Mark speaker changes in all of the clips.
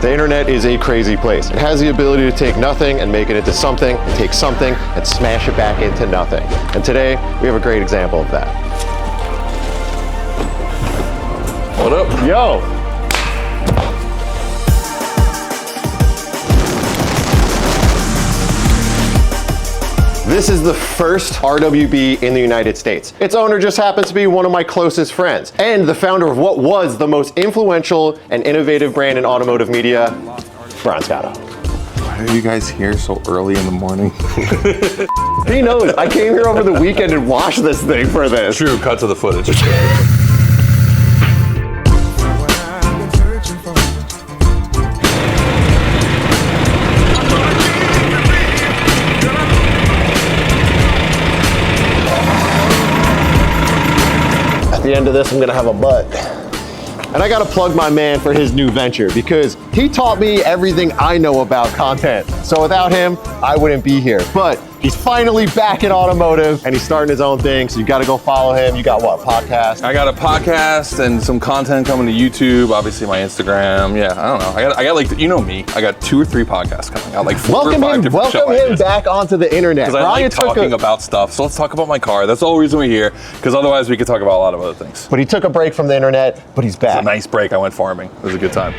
Speaker 1: The internet is a crazy place. It has the ability to take nothing and make it into something, and take something and smash it back into nothing. And today, we have a great example of that.
Speaker 2: What up?
Speaker 1: Yo! This is the first RWB in the United States. Its owner just happens to be one of my closest friends and the founder of what was the most influential and innovative brand in automotive media, Scotto.
Speaker 2: Why are you guys here so early in the morning?
Speaker 1: He knows. I came here over the weekend and washed this thing for this.
Speaker 2: True, cut to the footage.
Speaker 1: At the end of this, I'm gonna have a butt. And I gotta plug my man for his new venture because he taught me everything I know about content. So without him, I wouldn't be here. But he's finally back in automotive and he's starting his own thing. So you gotta go follow him. You got what, podcast?
Speaker 2: I got a podcast and some content coming to YouTube, obviously my Instagram. Yeah, I don't know. I got like, you know me, I got 2 or 3 podcasts coming out, like 4 or 5 different show
Speaker 1: Welcome him
Speaker 2: ideas.
Speaker 1: back onto the internet.
Speaker 2: Because I like talking about stuff, so let's talk about my car. That's the whole reason we're here, because otherwise we could talk about a lot of other things.
Speaker 1: But he took a break from the internet, but he's back.
Speaker 2: It's a nice break. I went farming. It was a good time.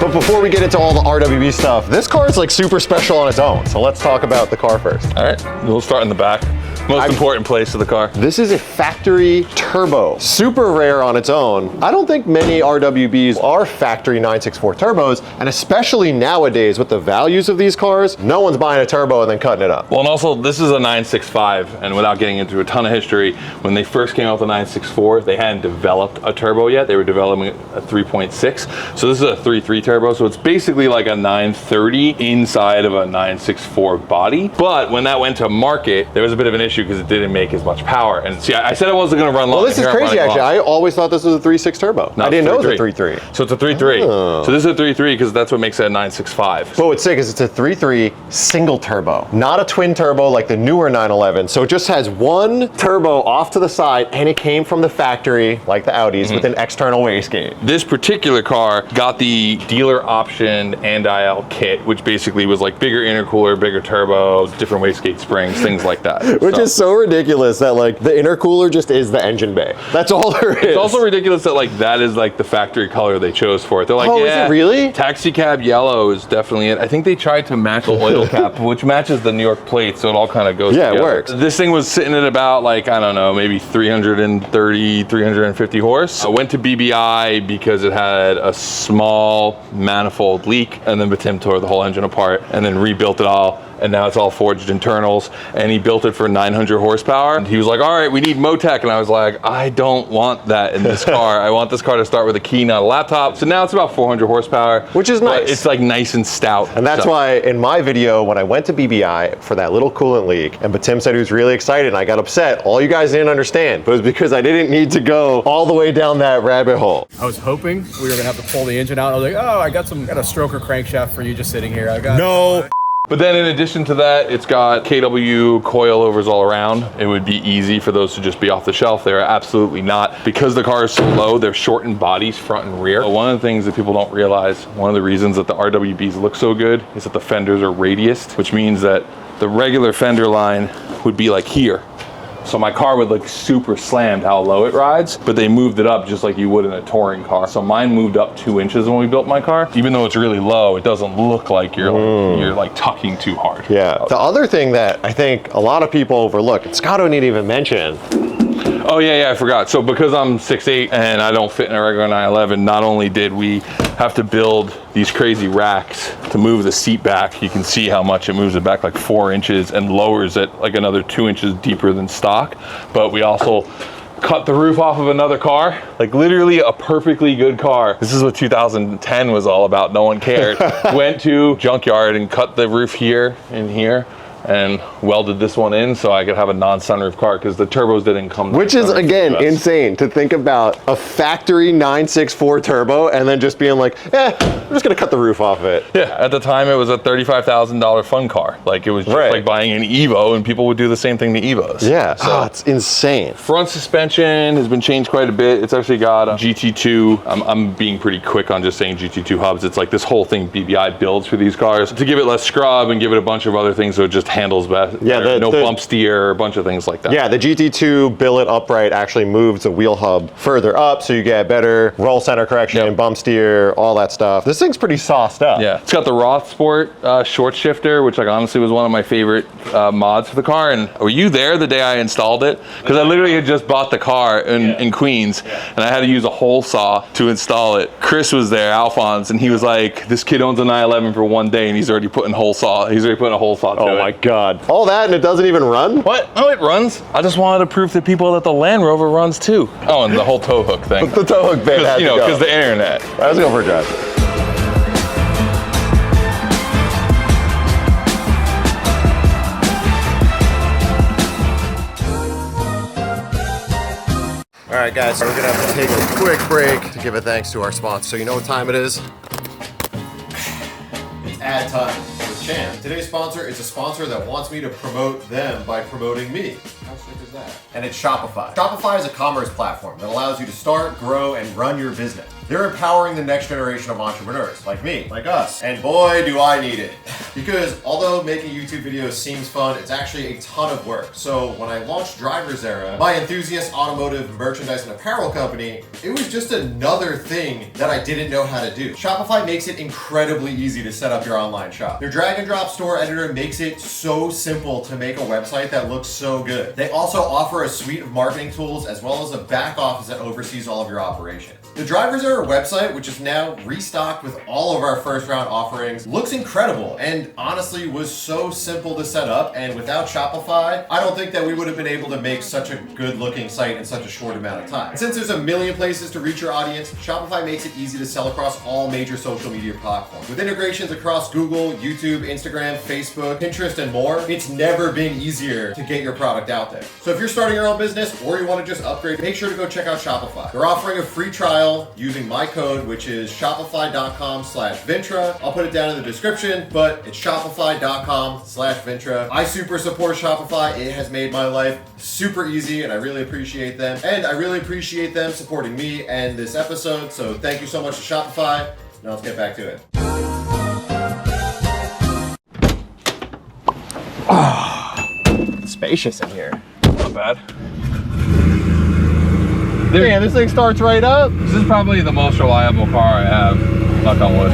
Speaker 1: But before we get into all the RWB stuff, this car is like super special on its own. So let's talk about the car first.
Speaker 2: All right, we'll start in the back. Most important place of the car.
Speaker 1: This is a factory turbo. Super rare on its own. I don't think many RWBs are factory 964 turbos, and especially nowadays with the values of these cars, no one's buying a turbo and then cutting it up.
Speaker 2: Well, and also this is a 965, and without getting into a ton of history, when they first came out with the 964, they hadn't developed a turbo yet. They were developing a 3.6. So this is a 3.3 turbo, so it's basically like a 930 inside of a 964 body. But when that went to market, there was a bit of an issue because it didn't make as much power. And see, I said I wasn't going to run long.
Speaker 1: Well, this is crazy actually. I always thought this was a 3.6 turbo.
Speaker 2: No,
Speaker 1: I didn't know it was a 3.3.
Speaker 2: So it's a 3.3. Oh. So this is a 3.3 because that's what makes it a 965.
Speaker 1: But what's sick is it's a 3.3 single turbo, not a twin turbo like the newer 911. So it just has one turbo off to the side and it came from the factory, like the Audis, with an external wastegate.
Speaker 2: This particular car got the dealer option and IL kit, which basically was like bigger intercooler, bigger turbo, different wastegate springs, things like that.
Speaker 1: Which is so ridiculous that like the intercooler just is the engine bay. That's all there is.
Speaker 2: It's also ridiculous that like that is like the factory color they chose for it. They're like,
Speaker 1: oh, yeah, is it really?
Speaker 2: Taxi cab yellow is definitely it. I think they tried to match the oil cap, which matches the New York plate, so it all kind of goes together.
Speaker 1: It works.
Speaker 2: This thing was sitting at about like, I don't know, maybe 330, 350 horse. I went to BBI because it had a small manifold leak, and then Tim tore the whole engine apart and then rebuilt it all. And now it's all forged internals, and he built it for 900 horsepower. And he was like, all right, we need Motec. And I was like, I don't want that in this car. I want this car to start with a key, not a laptop. So now it's about 400 horsepower.
Speaker 1: Which is nice.
Speaker 2: It's like nice and stout.
Speaker 1: And that's why in my video, when I went to BBI for that little coolant leak, and Tim said he was really excited and I got upset, all you guys didn't understand, but it was because I didn't need to go all the way down that rabbit hole.
Speaker 3: I was hoping we were gonna have to pull the engine out. I was like, oh, I got a stroker crankshaft for you just sitting here.
Speaker 2: But then in addition to that, it's got KW coilovers all around. It would be easy for those to just be off the shelf. They're absolutely not. Because the car is so low, they're shortened bodies front and rear. But one of the things that people don't realize, one of the reasons that the RWBs look so good is that the fenders are radiused, which means that the regular fender line would be like here. So my car would look super slammed how low it rides, but they moved it up just like you would in a touring car. So mine moved up 2 inches when we built my car. Even though it's really low, it doesn't look like you're like tucking too hard.
Speaker 1: Yeah. The other thing that I think a lot of people overlook, and Scotto didn't even mention.
Speaker 2: Oh yeah, I forgot. So because I'm 6'8" and I don't fit in a regular 911, not only did we have to build these crazy racks to move the seat back, you can see how much it moves it back like 4 inches and lowers it like another 2 inches deeper than stock, but we also cut the roof off of another car, like literally a perfectly good car. This is what 2010 was all about. No one cared. Went to junkyard and cut the roof here and here. and welded this one in so I could have a non-sunroof car because the turbos didn't come.
Speaker 1: Which is, again, insane to think about a factory 964 turbo and then just being like, I'm just gonna cut the roof off of it.
Speaker 2: Yeah, at the time it was a $35,000 fun car. Like it was just like buying an Evo, and people would do the same thing to Evos.
Speaker 1: Yeah,
Speaker 2: so,
Speaker 1: it's insane.
Speaker 2: Front suspension has been changed quite a bit. It's actually got a GT2. I'm being pretty quick on just saying GT2 hubs. It's like this whole thing BBI builds for these cars to give it less scrub and give it a bunch of other things so it just handles best. Yeah, no bump steer, a bunch of things like that.
Speaker 1: Yeah, the GT2 billet upright actually moves the wheel hub further up so you get better roll center correction, bump steer, all that stuff. This thing's pretty sauced up.
Speaker 2: Yeah, it's got the Roth Sport short shifter, which like honestly was one of my favorite mods for the car. And were you there the day I installed it? Because I literally had just bought the car in Queens, and I had to use a hole saw to install it. Chris was there, Alphonse, and he was like, this kid owns a 911 for one day and he's already putting a hole saw to it.
Speaker 1: Oh my God. All that and it doesn't even run?
Speaker 2: What? No, it runs. I just wanted to prove to people that the Land Rover runs too. Oh, and the whole tow hook thing.
Speaker 1: The tow hook bit had to go.
Speaker 2: Because the internet.
Speaker 1: All right, let's go for a drive. All right, guys, so we're gonna have to take a quick break to give a thanks to our sponsor. So you know what time it is? It's ad time with Chan. Today's sponsor is a sponsor that wants me to promote them by promoting me. How sick is that? And it's Shopify. Shopify is a commerce platform that allows you to start, grow, and run your business. They're empowering the next generation of entrepreneurs, like me, like us. And boy, do I need it. Because although making YouTube videos seems fun, it's actually a ton of work. So when I launched Driver's Era, my enthusiast automotive merchandise and apparel company, it was just another thing that I didn't know how to do. Shopify makes it incredibly easy to set up your online shop. Their drag and drop store editor makes it so simple to make a website that looks so good. They also offer a suite of marketing tools as well as a back office that oversees all of your operations. The Driver's Era website, which is now restocked with all of our first round offerings, looks incredible and honestly was so simple to set up. And without Shopify, I don't think that we would have been able to make such a good looking site in such a short amount of time. And since there's a million places to reach your audience, Shopify makes it easy to sell across all major social media platforms. With integrations across Google, YouTube, Instagram, Facebook, Pinterest, and more, it's never been easier to get your product out there. So if you're starting your own business or you want to just upgrade, make sure to go check out Shopify. They're offering a free trial using my code, which is shopify.com/Vintra. I'll put it down in the description, but it's shopify.com/Vintra. I super support Shopify. It has made my life super easy and I really appreciate them. And I really appreciate them supporting me and this episode. So thank you so much to Shopify. Now let's get back to it. It's spacious in here.
Speaker 2: Not bad.
Speaker 1: Man, this thing starts right up.
Speaker 2: This is probably the most reliable car I have, knock on wood.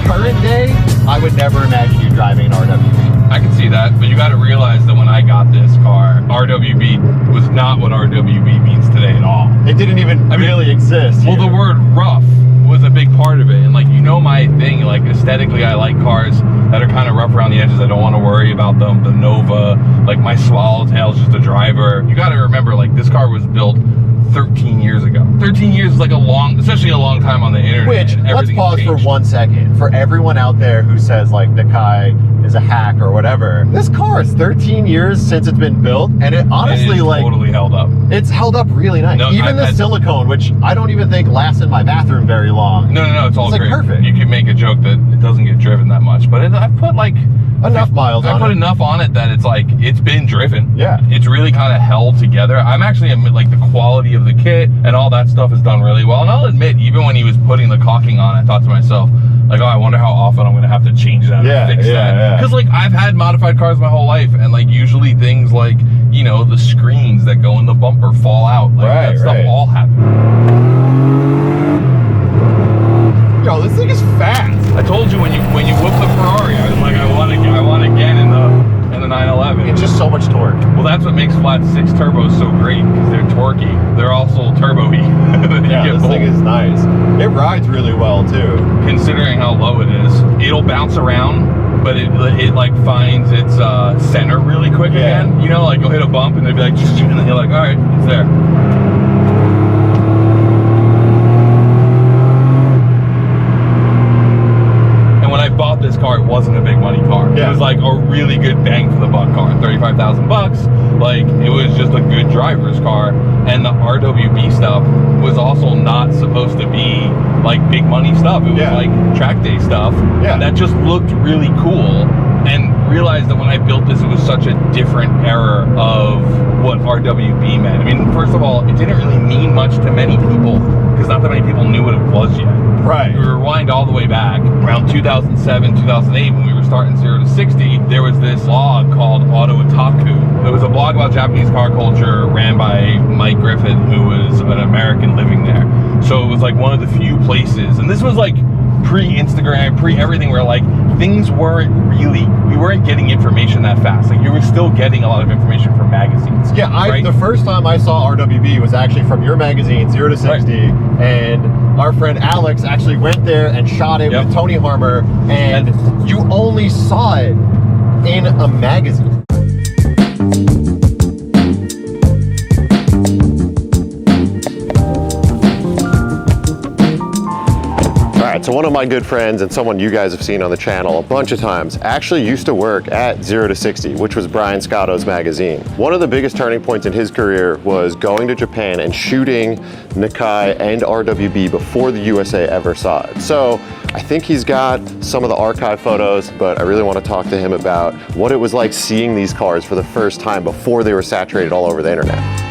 Speaker 1: Current day, I would never imagine you driving an RWB.
Speaker 2: I can see that, but you got to realize that when I got this car, RWB was not what RWB means today at all.
Speaker 1: It didn't even really exist.
Speaker 2: Well, the word rough was a big part of it, and like, you know, my thing, like aesthetically I like cars that are kind of rough around the edges. I don't want to worry about them. The Nova, like my Swallowtail's just a driver. You got to remember, like, this car was built 13 years ago. 13 years is like a long, especially a long time on the internet.
Speaker 1: Which, let's pause for 1 second. For everyone out there who says like Nakai is a hack or whatever, this car is 13 years since it's been built, and it honestly,
Speaker 2: like, totally held up.
Speaker 1: It's held up really nice. No, even the silicone, which I don't even think lasts in my bathroom very long.
Speaker 2: No, it's all great.
Speaker 1: Like perfect.
Speaker 2: You can make a joke that it doesn't get driven that much, but I've put like
Speaker 1: enough miles on it.
Speaker 2: I put enough on it that it's like, it's been driven.
Speaker 1: Yeah.
Speaker 2: It's really kind of held together. I'm actually, like, the quality of the kit and all that stuff is done really well. And I'll admit, even when he was putting the caulking on, I thought to myself, like, oh, I wonder how often I'm going to have to change that and fix that. Because, like, I've had modified cars my whole life, and, like, usually things like, you know, the screens that go in the bumper fall out. Like, that stuff all happens.
Speaker 1: Yo, this thing is fast.
Speaker 2: I told you when you whip the Ferrari, I was like, I want again in the 911.
Speaker 1: It's just so much torque.
Speaker 2: Well, that's what makes flat six turbos so great, because they're torquey. They're also turbo-y.
Speaker 1: Yeah, this thing is nice. It rides really well too.
Speaker 2: Considering how low it is, it'll bounce around, but it like finds its center really quick again. You know, like you'll hit a bump and they'll be like, and then you're like, all right, it's there. this car, it wasn't a big money car.
Speaker 1: Yeah.
Speaker 2: It was like a really good bang for the buck car. 35,000 bucks. Like, it was just a good driver's car. And the RWB stuff was also not supposed to be like big money stuff. It was like track day stuff.
Speaker 1: Yeah.
Speaker 2: That just looked really cool. And realized that when I built this, it was such a different era of what RWB meant. I mean, first of all, it didn't really mean much to many people because not that many people knew what it was yet.
Speaker 1: Right.
Speaker 2: We rewind all the way back around 2007, 2008 when we were starting 0 to 60. There was this blog called Auto Otaku. It was a blog about Japanese car culture ran by Mike Griffin, who was an American living there. So it was like one of the few places, and this was like pre-Instagram, pre-everything, where like things weren't really, we weren't getting information that fast. Like you were still getting a lot of information from magazines.
Speaker 1: Yeah,
Speaker 2: right?
Speaker 1: The first time I saw RWB was actually from your magazine, 0 to 60, and our friend Alex actually went there and shot it with Tony Harmer, and you only saw it in a magazine. So one of my good friends and someone you guys have seen on the channel a bunch of times actually used to work at 0 to 60, which was Brian Scotto's magazine. One of the biggest turning points in his career was going to Japan and shooting Nikkei and RWB before the USA ever saw it. So I think he's got some of the archive photos, but I really want to talk to him about what it was like seeing these cars for the first time before they were saturated all over the internet.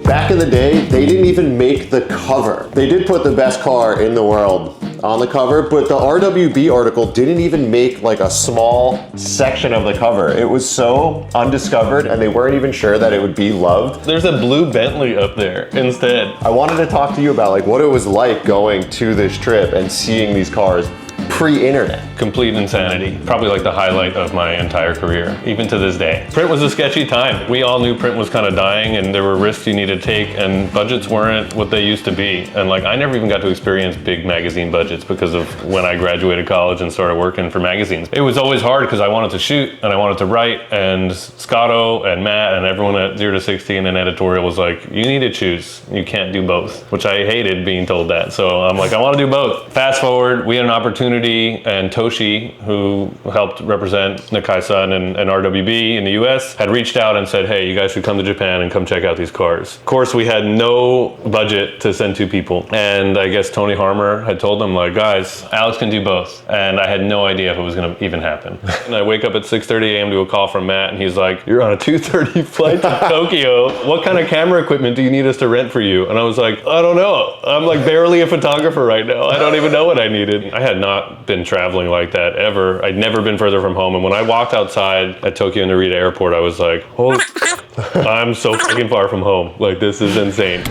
Speaker 1: Back in the day, they didn't even make the cover. They did put the best car in the world on the cover, but the RWB article didn't even make like a small section of the cover. It was so undiscovered and they weren't even sure that it would be loved.
Speaker 4: There's a blue Bentley up there instead.
Speaker 1: I wanted to talk to you about like what it was like going to this trip and seeing these cars pre-internet.
Speaker 4: Complete insanity. Probably like the highlight of my entire career, even to this day. Print was a sketchy time. We all knew print was kind of dying and there were risks you needed to take and budgets weren't what they used to be. And like, I never even got to experience big magazine budgets because of when I graduated college and started working for magazines. It was always hard because I wanted to shoot and I wanted to write, and Scotto and Matt and everyone at 0 to 60 and an editorial was like, you need to choose. You can't do both, which I hated being told that. So I'm like, I want to do both. Fast forward, we had an opportunity, and Toshi, who helped represent Nikkei-san and RWB in the US, had reached out and said, hey, you guys should come to Japan and come check out these cars. Of course, we had no budget to send 2 people. And I guess Tony Harmer had told them, like, guys, Alex can do both. And I had no idea if it was gonna even happen. And I wake up at 6:30 a.m. to a call from Matt, and he's like, you're on a 2:30 flight to Tokyo. What kind of camera equipment do you need us to rent for you? And I was like, I don't know. I'm like barely a photographer right now. I don't even know what I needed. I had not been traveling like that ever. I'd never been further from home. And when I walked outside at Tokyo Narita Airport, I was like, holy, I'm so fucking far from home. Like, this is insane.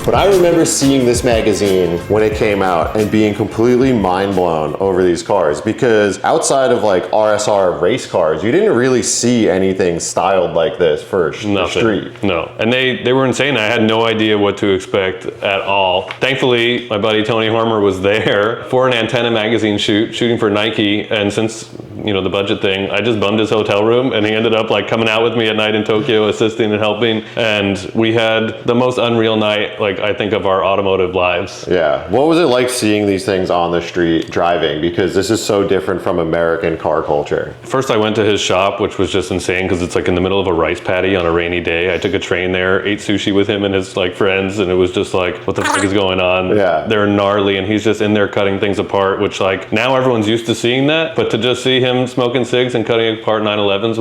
Speaker 1: But I remember seeing this magazine when it came out and being completely mind blown over these cars, because outside of like RSR race cars, you didn't really see anything styled like this for the street.
Speaker 4: No, and they were insane. I had no idea what to expect at all. Thankfully, my buddy Tony Harmer was there for an antenna magazine shooting for Nike, and since, you know, the budget thing, I just bummed his hotel room, and he ended up like coming out with me at night in Tokyo, assisting and helping, and we had the most unreal night, like, I think, of our automotive lives.
Speaker 1: Yeah. What was it like seeing these things on the street driving? Because this is so different from American car culture.
Speaker 4: First I went to his shop, which was just insane because it's like in the middle of a rice paddy on a rainy day. I took a train there, ate sushi with him and his like friends, and it was just like, what the fuck is going on?
Speaker 1: Yeah.
Speaker 4: They're gnarly, and he's just in there cutting things apart, which like now everyone's used to seeing that, but to just see him smoking cigs and cutting apart 911s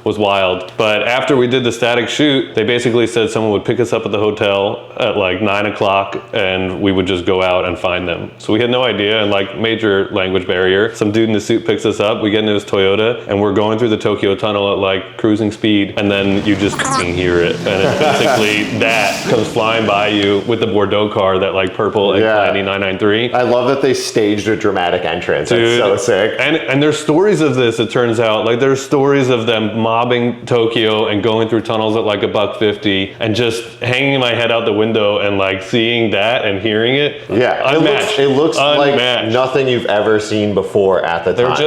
Speaker 4: was wild. But after we did the static shoot, they basically said someone would pick us up at the hotel at like 9 o'clock and we would just go out and find them. So we had no idea, and like major language barrier. Some dude in a suit picks us up, we get into his Toyota, and we're going through the Tokyo tunnel at like cruising speed, and then you just fucking hear it. And it's basically that comes flying by you with the Bordeaux car, that like purple X90 993.
Speaker 1: I love that they staged a dramatic entrance.
Speaker 4: Dude,
Speaker 1: it's so sick.
Speaker 4: And there's stories stories of this, it turns out. Like, there's stories of them mobbing Tokyo and going through tunnels at like $1.50 and just hanging my head out the window and like seeing that and hearing it.
Speaker 1: Yeah,
Speaker 4: Unmatched.
Speaker 1: it looks like
Speaker 4: Unmatched.
Speaker 1: nothing you've ever seen before at the time.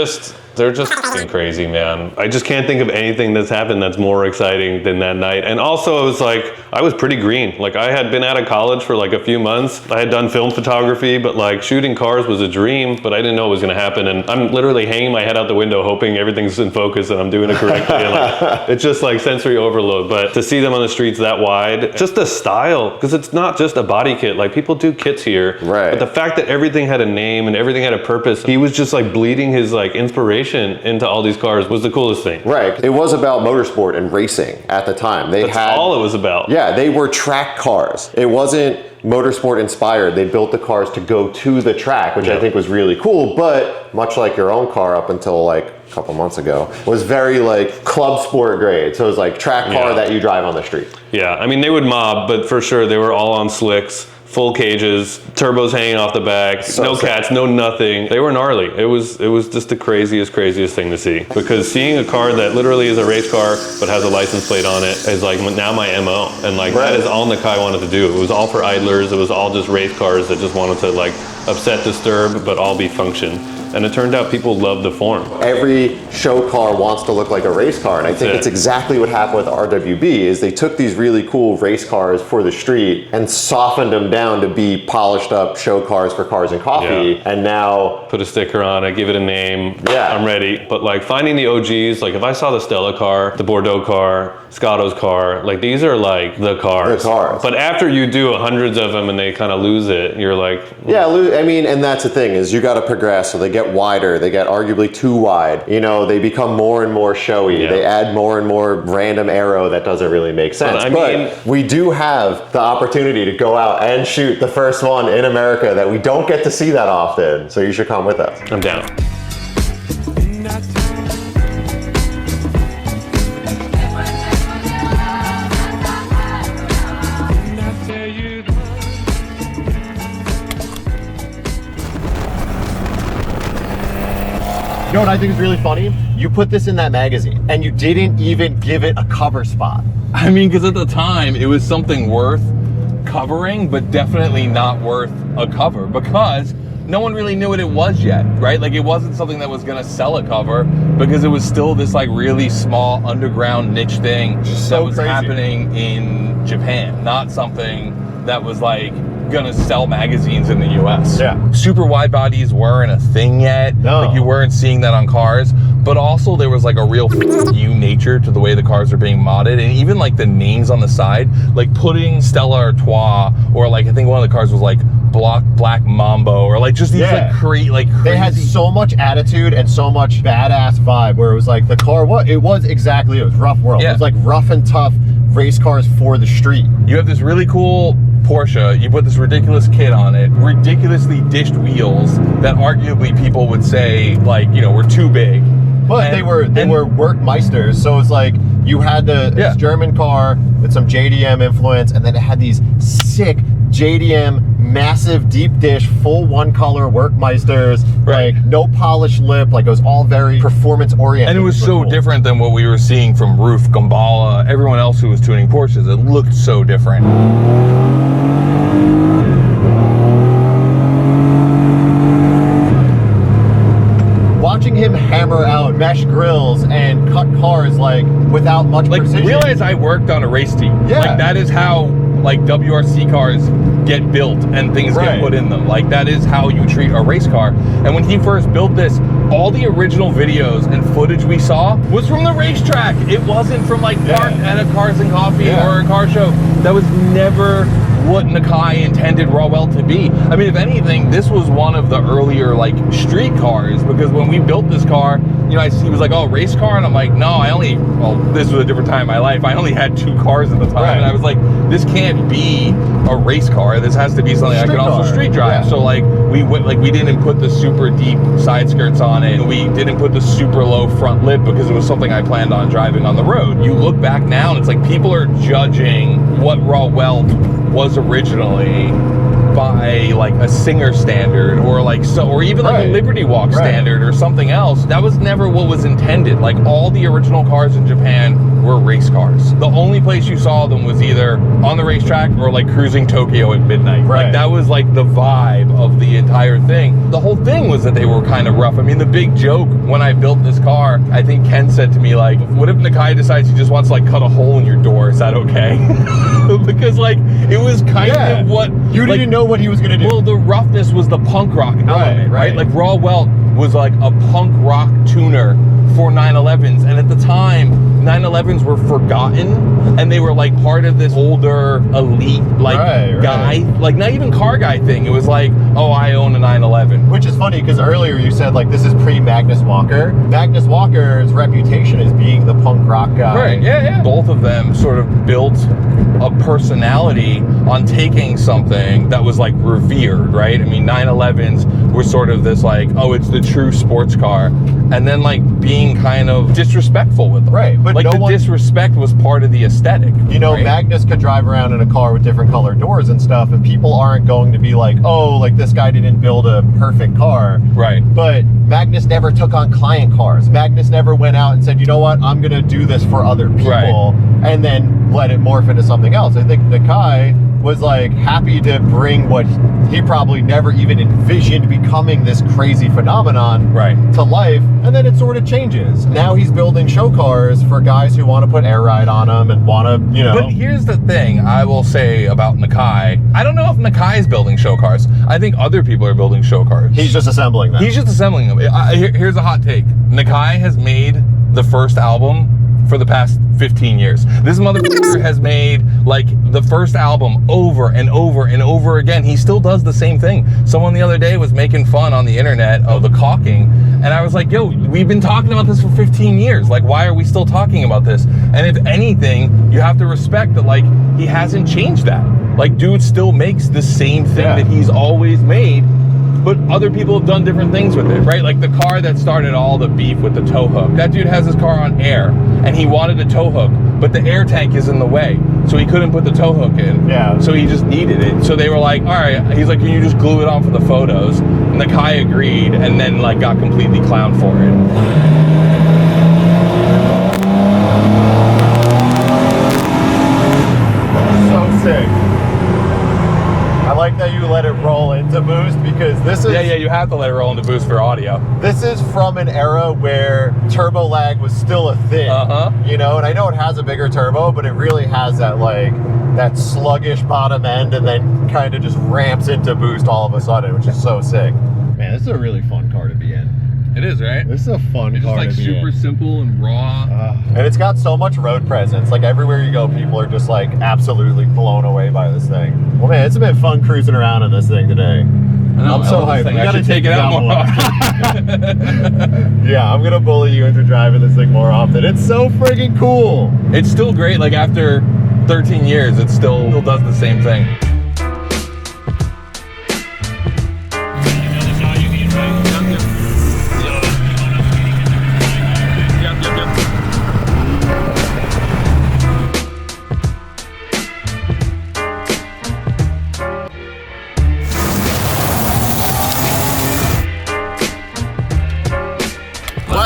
Speaker 4: They're just f***ing crazy, man. I just can't think of anything that's happened that's more exciting than that night. And also, it was like, I was pretty green. Like, I had been out of college for like a few months. I had done film photography, but like shooting cars was a dream, but I didn't know it was gonna happen. And I'm literally hanging my head out the window hoping everything's in focus and I'm doing it correctly. And like, it's just like sensory overload. But to see them on the streets that wide, just the style, because it's not just a body kit. Like, people do kits here.
Speaker 1: Right.
Speaker 4: But the fact that everything had a name and everything had a purpose, he was just like bleeding his like inspiration into all these cars was the coolest thing.
Speaker 1: Right. It was about motorsport and racing at the time.
Speaker 4: That's all it was about.
Speaker 1: Yeah, they were track cars. It wasn't motorsport inspired. They built the cars to go to the track, which I think was really cool. But much like your own car up until like a couple months ago, was very like club sport grade. So it was like track car that you drive on the street.
Speaker 4: Yeah, I mean, they would mob, but for sure they were all on slicks, full cages, turbos hanging off the back, no cats, no nothing. They were gnarly. It was just the craziest thing to see. Because seeing a car that literally is a race car but has a license plate on it is like now my MO. And like that is all Nakai wanted to do. It was all for idlers. It was all just race cars that just wanted to like upset, disturb, but all be function. And it turned out people loved the form.
Speaker 1: Every show car wants to look like a race car, and I think it's exactly what happened with RWB, is they took these really cool race cars for the street and softened them down to be polished up show cars for Cars and Coffee, and now...
Speaker 4: Put a sticker on it, give it a name,
Speaker 1: Yeah.
Speaker 4: I'm ready. But like finding the OGs, like if I saw the Stella car, the Bordeaux car, Scotto's car, like these are like the cars.
Speaker 1: The cars.
Speaker 4: But after you do hundreds of them and they kind of lose it, you're like...
Speaker 1: Yeah, I mean, and that's the thing, is you gotta progress, so they get wider, they get arguably too wide, you know, they become more and more showy, they add more and more random aero that doesn't really make sense. But we do have the opportunity to go out and shoot the first one in America that we don't get to see that often, so you should come with us.
Speaker 4: I'm down.
Speaker 1: You know what I think is really funny? You put this in that magazine and you didn't even give it a cover spot.
Speaker 2: I mean, because at the time it was something worth covering, but definitely not worth a cover because no one really knew what it was yet, right? Like, it wasn't something that was gonna sell a cover because it was still this like really small underground niche thing that was happening in Japan, not something that was like gonna sell magazines in the US.
Speaker 1: Yeah.
Speaker 2: Super wide bodies weren't a thing yet.
Speaker 1: No.
Speaker 2: Like, you weren't seeing that on cars, but also there was like a real you nature to the way the cars are being modded, and even like the names on the side, like putting Stella Artois, or like I think one of the cars was like Black Mambo, or like just these like crazy.
Speaker 1: They had so much attitude and so much badass vibe where it was like the car, it was rough world. It was like rough and tough race cars for the street.
Speaker 2: You have this really cool Porsche, you put this ridiculous kit on it, ridiculously dished wheels that arguably people would say, like, you know, were too big.
Speaker 1: But they were Workmeisters, so it's like you had this German car with some JDM influence, and then it had these sick JDM massive deep dish full one color Workmeisters, like no polished lip, like it was all very performance oriented.
Speaker 2: And it was so different than what we were seeing from Roof, Gambala, everyone else who was tuning Porsches. It looked so different.
Speaker 1: Watching him hammer out mesh grills and cut cars like without much precision.
Speaker 2: Realize I worked on a race team.
Speaker 1: Yeah.
Speaker 2: Like, that is how like WRC cars get built and things get put in them. Like, that is how you treat a race car. And when he first built this, all the original videos and footage we saw was from the racetrack. It wasn't from like parked at a Cars and Coffee or a car show. That was never what Nakai intended Rawell to be. I mean, if anything, this was one of the earlier like street cars, because when we built this car, you know, he was like, oh, race car? And I'm like, no, this was a different time in my life. I only had 2 cars at the time. And I was like, this can't be a race car. This has to be something I can also street drive. So like, we didn't put the super deep side skirts on it. We didn't put the super low front lip because it was something I planned on driving on the road. You look back now and it's like people are judging what Rawell was originally by like a Singer standard or like or even like a Liberty Walk standard or something else. That was never what was intended. Like all the original cars in Japan were race cars. The only place you saw them was either on the racetrack or like cruising Tokyo at midnight. Like that was like the vibe of the entire thing. The whole thing was that they were kind of rough. I mean, the big joke when I built this car, I think Ken said to me like, what if Nakai decides he just wants to like cut a hole in your door? Is that okay? Because like it was kind of what
Speaker 1: you didn't know what he was gonna do.
Speaker 2: Well, the roughness was the punk rock element, right? Like Raw Welt was like a punk rock tuner for 911s, and at the time 911s were forgotten and they were like part of this older elite like guy, like not even car guy thing. It was like, oh, I own a 911.
Speaker 1: Which is funny because earlier you said like this is pre-Magnus Walker. Magnus Walker's reputation is being the punk rock guy.
Speaker 2: Both of them sort of built a personality on taking something that was like revered, right? I mean, 911s were sort of this like, oh, it's the true sports car, and then like being kind of disrespectful with them.
Speaker 1: But
Speaker 2: like the disrespect was part of the aesthetic.
Speaker 1: You know, Magnus could drive around in a car with different colored doors and stuff, and people aren't going to be like, oh, like this guy didn't build a perfect car. But Magnus never took on client cars. Magnus never went out and said, you know what, I'm gonna do this for other people, and then let it morph into something else. I think Nakai was like happy to bring what he probably never even envisioned becoming this crazy phenomenon to life, and then it sort of changes. Now he's building show cars for guys who want to put air ride on them and want to, you know.
Speaker 2: But here's the thing I will say about Nakai. I don't know if Nakai is building show cars. I think other people are building show cars.
Speaker 1: He's just assembling them.
Speaker 2: He's just assembling them. Here's a hot take. Nakai has made the first album for the past 15 years. This motherfucker has made like the first album over and over and over again. He still does the same thing. Someone the other day was making fun on the internet of the caulking, and I was like, yo, we've been talking about this for 15 years. Like, why are we still talking about this? And if anything, you have to respect that like he hasn't changed that. Like, dude still makes the same thing that he's always made, but other people have done different things with it, right? Like the car that started all the beef with the tow hook. That dude has his car on air, and he wanted a tow hook, but the air tank is in the way, so he couldn't put the tow hook in. So he just needed it. So they were like, all right, he's like, can you just glue it on for the photos? And the guy agreed, and then like got completely clowned for it.
Speaker 1: So sick. I like that you let it roll into boost, because this is...
Speaker 2: Yeah, you have to let it roll into boost for audio.
Speaker 1: This is from an era where turbo lag was still a thing, you know? And I know it has a bigger turbo, but it really has that like, that sluggish bottom end and then kind of just ramps into boost all of a sudden, which is so sick. Man, this is a really fun car to be in.
Speaker 2: It is, right?
Speaker 1: This is a fun car to be in.
Speaker 2: It's just like super simple and raw.
Speaker 1: And it's got so much road presence. Like everywhere you go, people are just like absolutely blown away by this thing. Well, man, it's been fun cruising around in this thing today. I'm so hyped. We gotta take it out more often. Yeah, I'm gonna bully you into driving this thing more often. It's so friggin' cool.
Speaker 2: It's still great. Like after 13 years, it still does the same thing.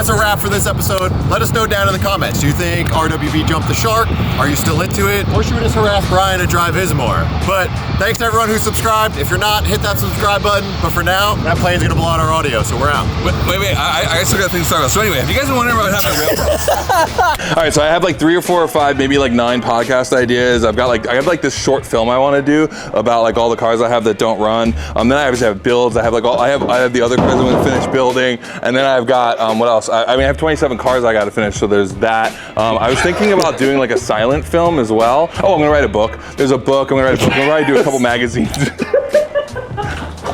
Speaker 1: That's a wrap for this episode. Let us know down in the comments. Do you think RWB jumped the shark? Are you still into it? Or should we just harass Brian and drive his more? But thanks to everyone who subscribed. If you're not, hit that subscribe button. But for now, that plane's gonna blow out our audio, so we're out.
Speaker 2: Wait, I still got things to talk about. So anyway, have you guys been wondering about having a real All right, so I have like 3 or 4 or 5, maybe like 9 podcast ideas. I have like this short film I want to do about like all the cars I have that don't run. Then I obviously have builds. I have the other cars I'm gonna finish building, and then I've got what else? I mean, I have 27 cars I got to finish, so there's that. I was thinking about doing like a silent film as well. Oh, I'm gonna write a book. There's a book. I'm gonna write a book. I'm gonna do a couple magazines.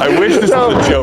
Speaker 2: I wish this was a joke.